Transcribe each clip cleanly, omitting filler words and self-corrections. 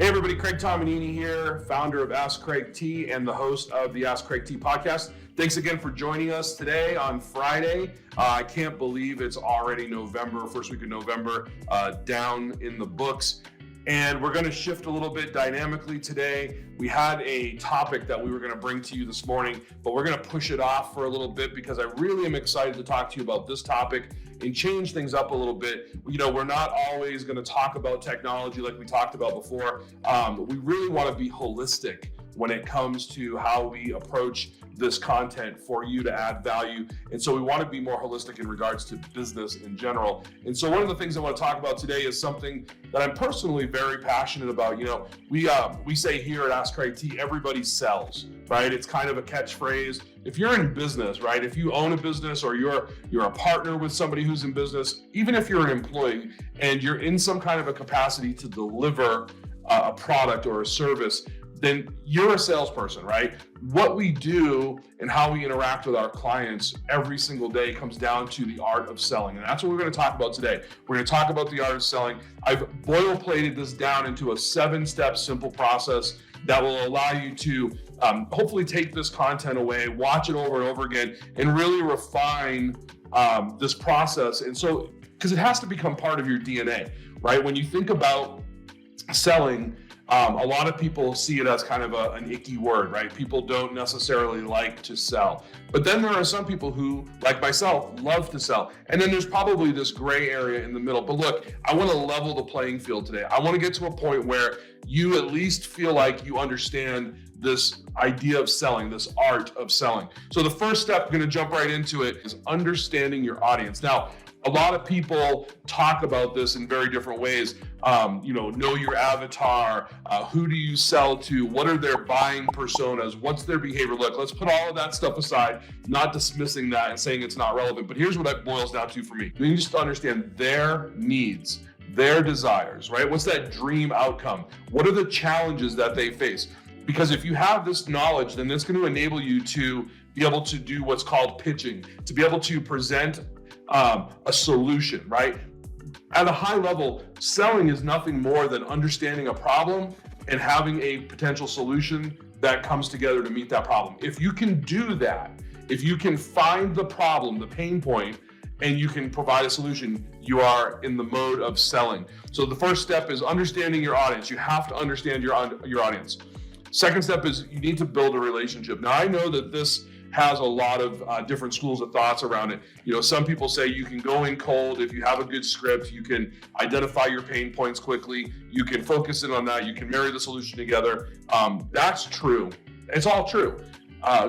Hey everybody, Craig Tomanini here, founder of ASKCRAIGTEE and the host of the ASKCRAIGTEE podcast. Thanks again for joining us today on Friday. I can't believe it's already November, first week of November, down in the books. And we're going to shift a little bit dynamically today. We had a topic that we were going to bring to you this morning, but we're going to push it off for a little bit because I really am excited to talk to you about this topic and change things up a little bit. You know, we're not always going to talk about technology like we talked about before. We really want to be holistic when it comes to how we approach this content for you to add value. And so we want to be more holistic in regards to business in general. And so one of the things I want to talk about today is something that I'm personally very passionate about. You know, we say here at AskCraigTee, everybody sells, right? It's kind of a catchphrase. If you're in business, right? If you own a business or you're a partner with somebody who's in business, even if you're an employee and you're in some kind of a capacity to deliver a product or a service, then you're a salesperson, right? What we do and how we interact with our clients every single day comes down to the art of selling. And that's what we're going to talk about today. We're going to talk about the art of selling. I've boilerplated this down into a 7-step simple process that will allow you to hopefully take this content away, watch it over and over again, and really refine this process. And so, because it has to become part of your DNA, right? When you think about selling, a lot of people see it as kind of an icky word, right? People don't necessarily like to sell. But then there are some people who, like myself, love to sell. And then there's probably this gray area in the middle. But look, I want to level the playing field today. I want to get to a point where you at least feel like you understand this idea of selling, this art of selling. So the first step, I'm going to jump right into it, is understanding your audience. Now, a lot of people talk about this in very different ways. Know your avatar, who do you sell to, what are their buying personas, what's their behavior. Look, let's put all of that stuff aside, not dismissing that and saying it's not relevant, but here's what that boils down to for me. You need to understand their needs, their desires, right? What's that dream outcome? What are the challenges that they face? Because if you have this knowledge, then it's going to enable you to be able to do what's called pitching, to be able to present a solution, right? At a high level, selling is nothing more than understanding a problem and having a potential solution that comes together to meet that problem. If you can do that, if you can find the problem, the pain point, and you can provide a solution, you are in the mode of selling. So the first step is understanding your audience. You have to understand your audience. Second step is you need to build a relationship. Now, I know that this has a lot of different schools of thoughts around it. You know, some people say you can go in cold. If you have a good script, you can identify your pain points quickly. You can focus in on that. You can marry the solution together. That's true. It's all true.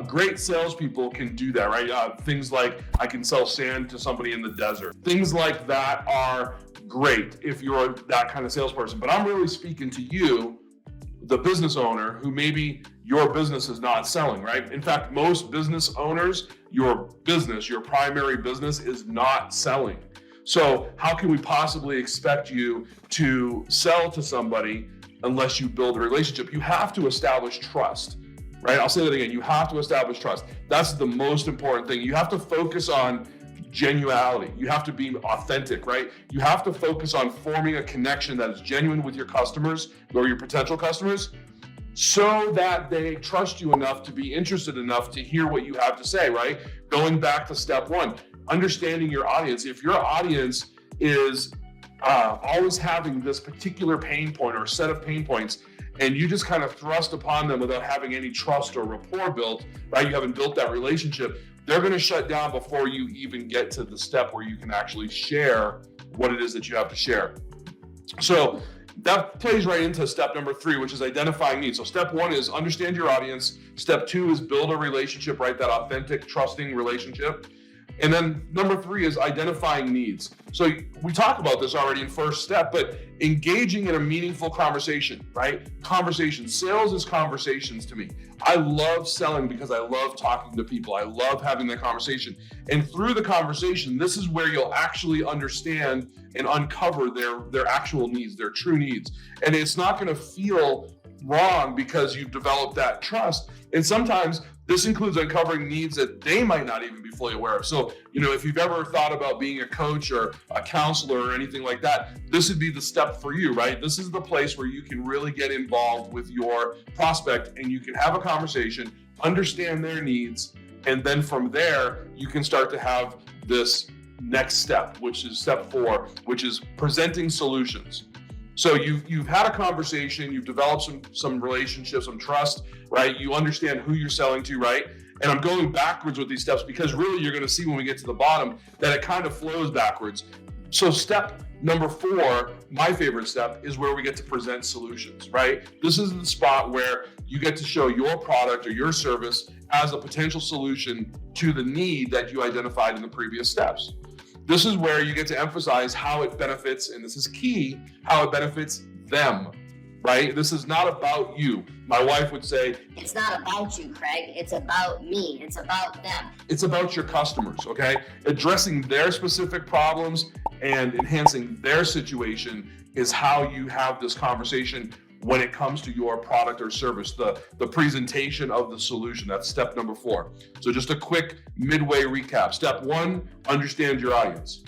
Great salespeople can do that, right? Things like I can sell sand to somebody in the desert. Things like that are great if you're that kind of salesperson. But I'm really speaking to you, the business owner, who maybe your business is not selling, right? In fact, most business owners, your primary business is not selling. So how can we possibly expect you to sell to somebody unless you build a relationship? You have to establish trust, right? I'll say that again. You have to establish trust. That's the most important thing. You have to focus on genuality. You have to be authentic, right? You have to focus on forming a connection that is genuine with your customers or your potential customers so that they trust you enough to be interested enough to hear what you have to say, right? Going back to step one, understanding your audience. If your audience is always having this particular pain point or set of pain points, and you just kind of thrust upon them without having any trust or rapport built, right? You haven't built that relationship, they're going to shut down before you even get to the step where you can actually share what it is that you have to share. So that plays right into step number 3, which is identifying needs. So step 1 is understand your audience. Step 2 is build a relationship, right? That authentic, trusting relationship. And then number 3 is identifying needs. So we talked about this already in first step, but engaging in a meaningful conversation, right? Conversation. Sales is conversations to me. I love selling because I love talking to people. I love having that conversation. And through the conversation, this is where you'll actually understand and uncover their actual needs, their true needs. And it's not going to feel wrong because you've developed that trust. And sometimes This includes uncovering needs that they might not even be fully aware of. So, if you've ever thought about being a coach or a counselor or anything like that, this would be the step for you, right? This is the place where you can really get involved with your prospect and you can have a conversation, understand their needs, and then from there, you can start to have this next step, which is step 4, which is presenting solutions. So you've had a conversation, you've developed some relationships, some trust, right? You understand who you're selling to, right? And I'm going backwards with these steps because really you're going to see when we get to the bottom that it kind of flows backwards. So step number 4, my favorite step, is where we get to present solutions, right? This is the spot where you get to show your product or your service as a potential solution to the need that you identified in the previous steps. This is where you get to emphasize how it benefits, and this is key, how it benefits them, right? This is not about you. My wife would say, it's not about you, Craig. It's about me. It's about them. It's about your customers, okay? Addressing their specific problems and enhancing their situation is how you have this conversation when it comes to your product or service, the presentation of the solution. That's step number 4. So just a quick midway recap. Step 1, understand your audience.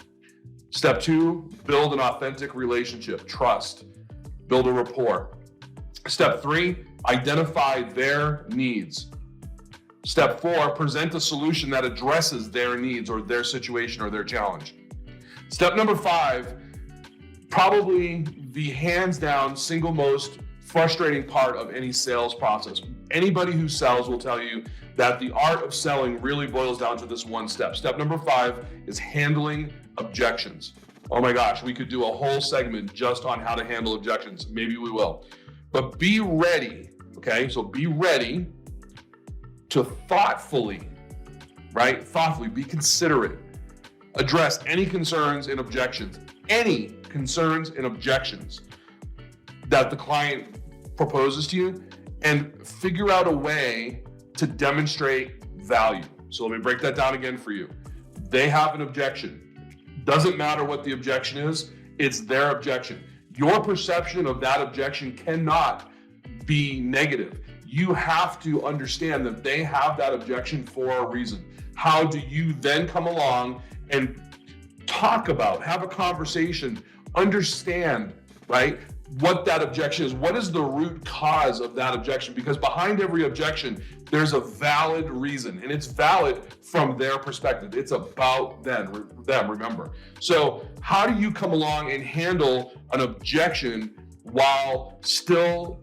Step 2, build an authentic relationship, trust, build a rapport. Step 3, identify their needs. Step 4, present a solution that addresses their needs or their situation or their challenge. Step number 5, probably the hands down single most frustrating part of any sales process. Anybody who sells will tell you that the art of selling really boils down to this one step. Step number 5 is handling objections. Oh my gosh, we could do a whole segment just on how to handle objections. Maybe we will. But be ready, okay? So be ready to thoughtfully, be considerate, address any concerns and objections that the client proposes to you, and figure out a way to demonstrate value. So let me break that down again for you. They have an objection. Doesn't matter what the objection is, it's their objection. Your perception of that objection cannot be negative. You have to understand that they have that objection for a reason. How do you then come along and talk about, have a conversation, understand, right, what that objection is? What is the root cause of that objection? Because behind every objection, there's a valid reason, and it's valid from their perspective. It's about them, remember. So how do you come along and handle an objection while still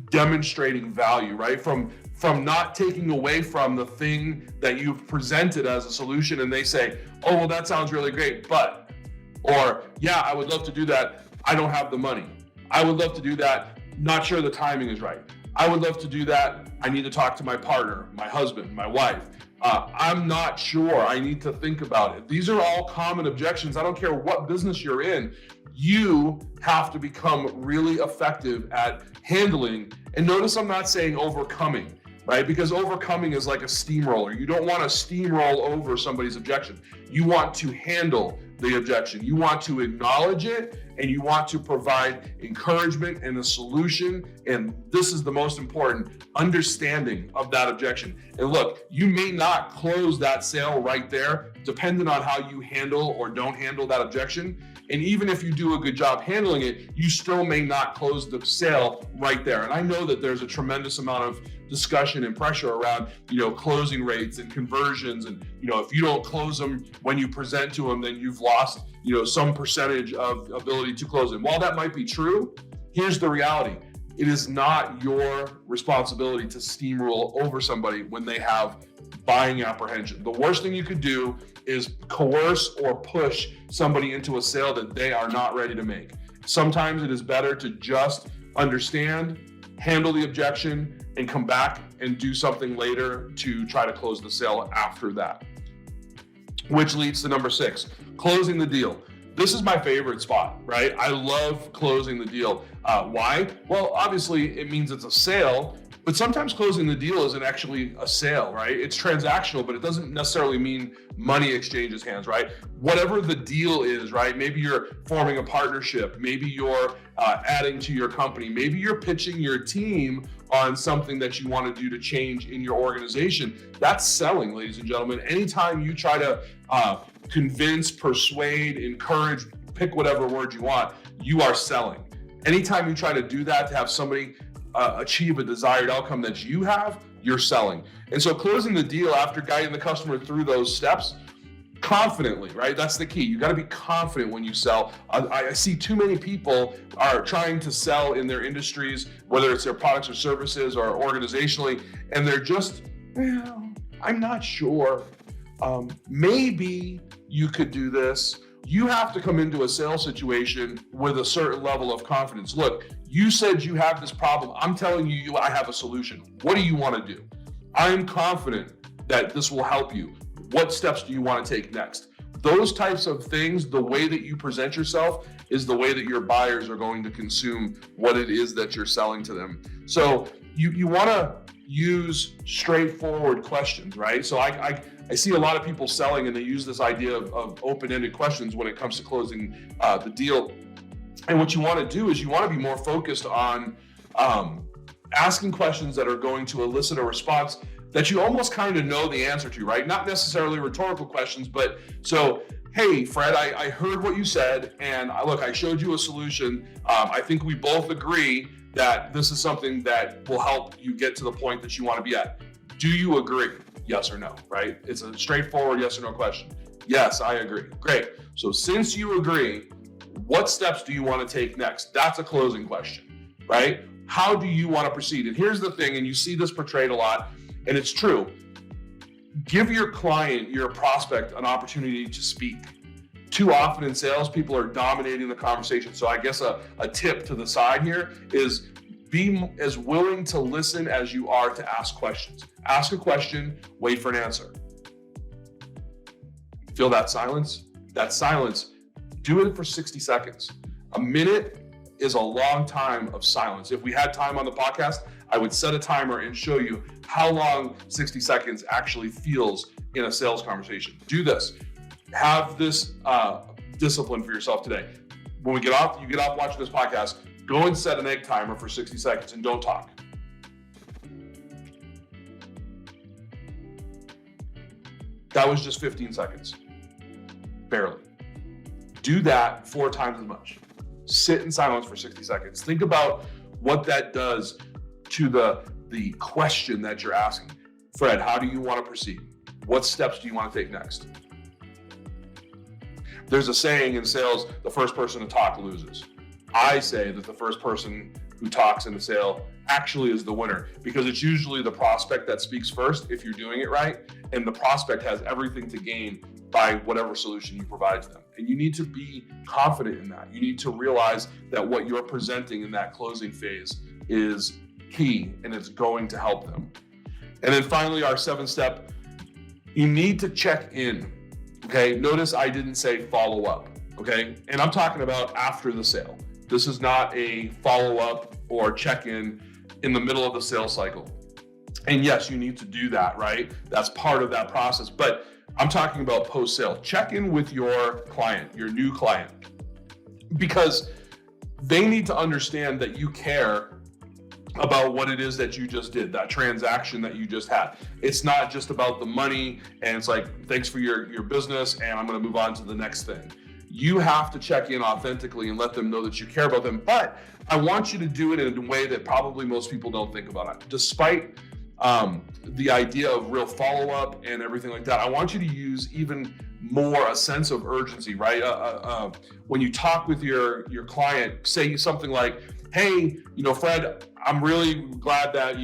demonstrating value, right? From not taking away from the thing that you've presented as a solution, and they say, oh, well, that sounds really great, but, or yeah, I would love to do that. I don't have the money. I would love to do that. Not sure the timing is right. I would love to do that. I need to talk to my partner, my husband, my wife. I'm not sure. I need to think about it. These are all common objections. I don't care what business you're in. You have to become really effective at handling. And notice I'm not saying overcoming, right? Because overcoming is like a steamroller. You don't want to steamroll over somebody's objection. You want to handle the objection. You want to acknowledge it, and you want to provide encouragement and a solution. And this is the most important, understanding of that objection. And look, you may not close that sale right there, depending on how you handle or don't handle that objection. And even if you do a good job handling it, you still may not close the sale right there. And I know that there's a tremendous amount of discussion and pressure around, closing rates and conversions. And, if you don't close them when you present to them, then you've lost, some percentage of ability to close them. While that might be true, here's the reality. It is not your responsibility to steamroll over somebody when they have buying apprehension. The worst thing you could do is coerce or push somebody into a sale that they are not ready to make. Sometimes it is better to just understand, handle the objection, and come back and do something later to try to close the sale after that. Which leads to number 6, closing the deal. This is my favorite spot, right? I love closing the deal. Why? Well, obviously it means it's a sale, But sometimes closing the deal isn't actually a sale, right? It's transactional, but it doesn't necessarily mean money exchanges hands, right? Whatever the deal is, right? Maybe you're forming a partnership. Maybe you're adding to your company. Maybe you're pitching your team on something that you want to do to change in your organization. That's selling, ladies and gentlemen. Anytime you try to convince, persuade, encourage, pick whatever word you want, you are selling. Anytime you try to do that to have somebody achieve a desired outcome that you have, you're selling. And so closing the deal after guiding the customer through those steps confidently, right? That's the key. You got to be confident when you sell. I see too many people are trying to sell in their industries, whether it's their products or services or organizationally, and they're just, well, I'm not sure. Maybe you could do this. You have to come into a sales situation with a certain level of confidence. Look, you said you have this problem. I'm telling you, I have a solution. What do you want to do? I'm confident that this will help you. What steps do you want to take next? Those types of things, the way that you present yourself is the way that your buyers are going to consume what it is that you're selling to them. So you want to use straightforward questions, right? So I see a lot of people selling and they use this idea of open-ended questions when it comes to closing the deal. And what you want to do is you want to be more focused on asking questions that are going to elicit a response that you almost kind of know the answer to, right? Not necessarily rhetorical questions, but so, hey, Fred, I heard what you said, and look, I showed you a solution. I think we both agree that this is something that will help you get to the point that you want to be at. Do you agree? Yes or no, right? It's a straightforward yes or no question. Yes, I agree. Great. So since you agree, what steps do you want to take next? That's a closing question, right? How do you want to proceed? And here's the thing, and you see this portrayed a lot, and it's true. Give your client, your prospect, an opportunity to speak. Too often in sales, people are dominating the conversation. So I guess a tip to the side here is be as willing to listen as you are to ask questions. Ask a question, wait for an answer. Feel that silence? That silence, do it for 60 seconds. A minute is a long time of silence. If we had time on the podcast, I would set a timer and show you how long 60 seconds actually feels in a sales conversation. Do this. Have this discipline for yourself today. When you get off watching this podcast, go and set an egg timer for 60 seconds and don't talk. That was just 15 seconds. Barely. Do that 4 times as much. Sit in silence for 60 seconds. Think about what that does to the question that you're asking. Fred, how do you want to proceed? What steps do you want to take next? There's a saying in sales, the first person to talk loses. I say that the first person who talks in the sale actually is the winner, because it's usually the prospect that speaks first if you're doing it right, and the prospect has everything to gain by whatever solution you provide to them. And you need to be confident in that. You need to realize that what you're presenting in that closing phase is key and it's going to help them. And then finally, our 7th step, you need to check in. Okay, notice I didn't say follow up. Okay, and I'm talking about after the sale. This is not a follow up or check in the middle of the sales cycle. And yes, you need to do that, right? That's part of that process. But I'm talking about post-sale. Check in with your client, your new client, because they need to understand that you care about what it is that you just did, that transaction that you just had. It's not just about the money and it's like, thanks for your business and I'm going to move on to the next thing. You have to check in authentically and let them know that you care about them. But I want you to do it in a way that probably most people don't think about it. Despite the idea of real follow-up and everything like that, I want you to use even more a sense of urgency, right? When you talk with your client, say something like, hey, Fred, I'm really glad that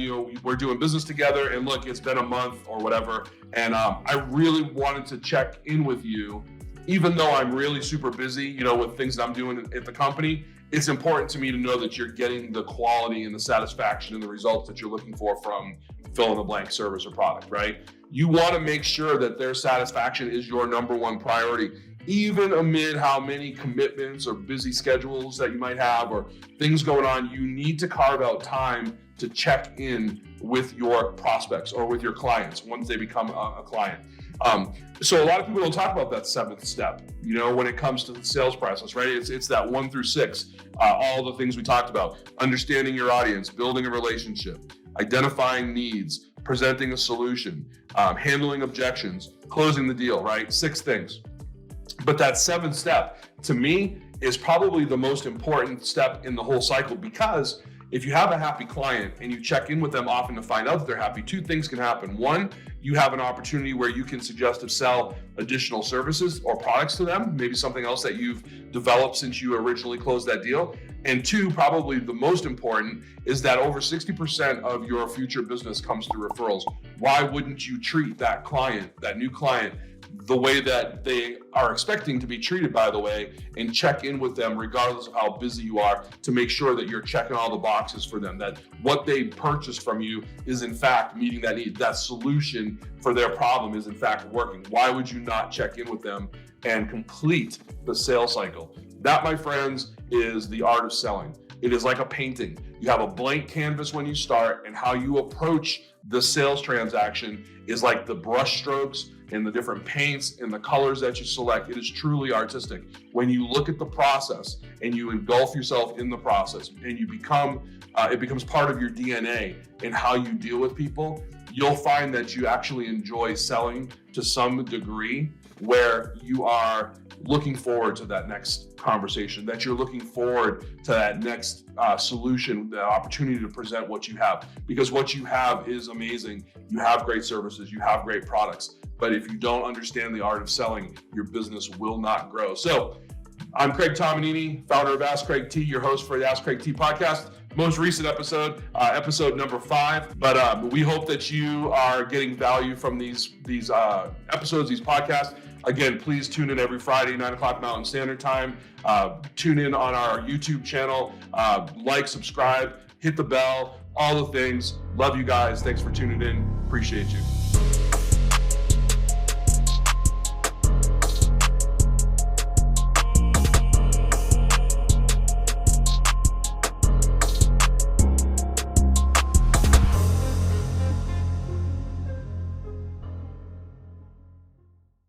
we're doing business together, and look, it's been a month or whatever, and I really wanted to check in with you, even though I'm really super busy, with things that I'm doing at the company. It's important to me to know that you're getting the quality and the satisfaction and the results that you're looking for from fill in the blank service or product, right? You want to make sure that their satisfaction is your number one priority, even amid how many commitments or busy schedules that you might have or things going on. You need to carve out time to check in with your prospects or with your clients once they become a client. So a lot of people don't talk about that seventh step, when it comes to the sales process, right? It's that 1 through 6, all the things we talked about: understanding your audience, building a relationship, identifying needs, presenting a solution, handling objections, closing the deal, right? 6 things. But that 7th step, to me, is probably the most important step in the whole cycle, because if you have a happy client and you check in with them often to find out that they're happy, 2 things can happen. 1, you have an opportunity where you can suggest to sell additional services or products to them, maybe something else that you've developed since you originally closed that deal. And 2, probably the most important, is that over 60% of your future business comes through referrals. Why wouldn't you treat that client, that new client, the way that they are expecting to be treated, by the way, and check in with them regardless of how busy you are, to make sure that you're checking all the boxes for them, that what they purchased from you is in fact meeting that need, that solution for their problem is in fact working. Why would you not check in with them and complete the sales cycle? That, my friends, is the art of selling. It is like a painting. You have a blank canvas when you start, and how you approach the sales transaction is like the brush strokes and the different paints and the colors that you select. It is truly artistic. When you look at the process and you engulf yourself in the process and you become, it becomes part of your DNA and how you deal with people, you'll find that you actually enjoy selling to some degree, where you are looking forward to that next conversation, that you're looking forward to that next solution, the opportunity to present what you have, because what you have is amazing. You have great services, you have great products, but if you don't understand the art of selling, your business will not grow. So I'm Craig Tomanini, founder of AskCraigTee, your host for the Ask Craig T podcast. Most recent episode, episode number 5. But we hope that you are getting value from these episodes, these podcasts. Again, please tune in every Friday, 9 o'clock Mountain Standard Time. Tune in on our YouTube channel. Like, subscribe, hit the bell, all the things. Love you guys. Thanks for tuning in. Appreciate you.